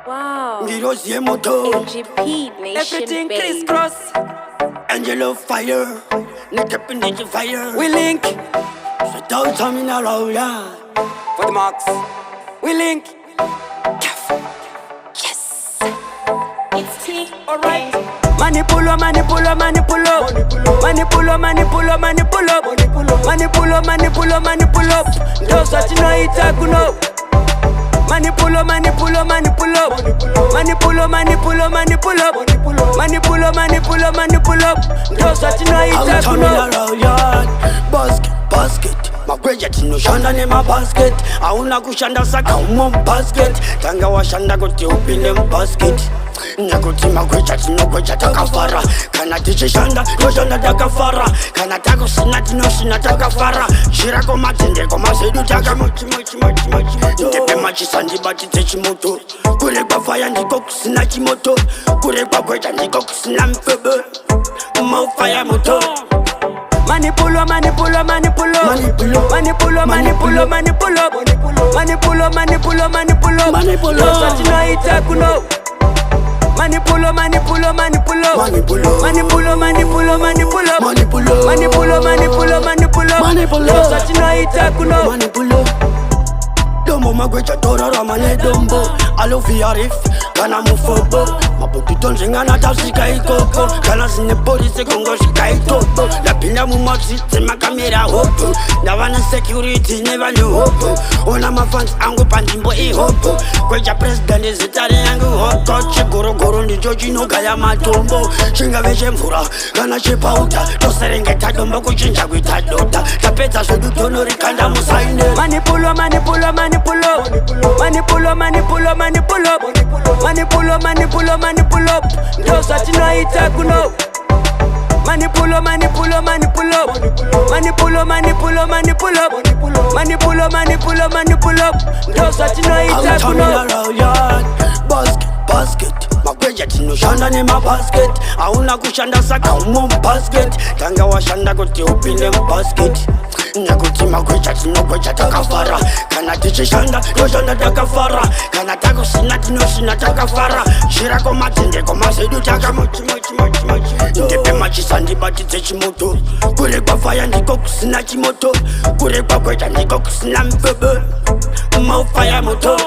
Wow. Chimoto. AGP Nation. Everything babe. crisscross. Angel of fire. Nick up in the fire. We link So don't tell me now, oh yeah. for the marks. We link. Yes. It's T. Alright. Manipulo, manipulo, manipulo. Manipulo, manipulo, manipulo. Manipulo, manipulo, manipulo. Those what you know it's a kuno. Manipulo, manipulo, manipulo. Manipulo, manipulo, manipulo. Manipulo, manipulo, manipulo. Those what you know it's a I'm turning kuno. around yard. Basket. Magweja tinoshanda nemabasket. Auna kushanda saka basket. Tanga washanda kuti upinde basket. Nakuti magweja tinogweja takafara. Kana tichishanda toshanda takafara. Kana takusina tinosina takafara. Shirako matendeko mazedu takamochi. Ndepe machisandi batitse Chimoto. Kure kwa fire ndiko kusina Chimoto. Kure kwa gweja ndiko kusina mfebe. Fire moto. Manipulo, manipulo, manipulo. Manipulo, manipulo, manipulo. Manipulo, manipulo, manipulo. Those what you know it's a kuno. Manipulo, manipulo, manipulo. Manipulo, manipulo, manipulo. Manipulo, manipulo, manipulo. Those what you know it's a kuno. Dombo magwecha torara mane dombo Alofi arif, kana mufobo Mabuti tonjinga na tafsika ikopo Kana zine polisi kongo shika itopo Lapinda mumochi, tema kamera hopo Nawana security never knew hopo Ona mafans angu pandimbo i hopo Kwecha president zitari yangu hoko Chigoro ndicho chinogaya matombo Chinga veche mvura, kana chepauta Toserengeta dombo kuchinja kuita dota Tapeta sodu tonori kanda musaine Manipulo, manipulo, manipulo. Manipulo, manipulo, manipulo. Manipulo, manipulo, manipulo. Those what you know it's a kuno. Manipulo, manipulo, manipulo. Manipulo, manipulo, manipulo. Manipulo, manipulo, manipulo. Those what you know it's a kuno. Basket. Magweja tinoshanda nemabasket. Auna kushanda saka basket. Tanga washanda kuti upinde basket. Nakuti magweja tinogweja takafara. Kana tichishanda toshanda takafara. Kana takusina tinosina takafara. Shirako matendeko mazedu takamochi. Ndepe machisandi batitse Chimoto. Kure kwa fire ndiko kusina Chimoto. Kure kwa gweja ndiko kusina mfebe. Fire moto.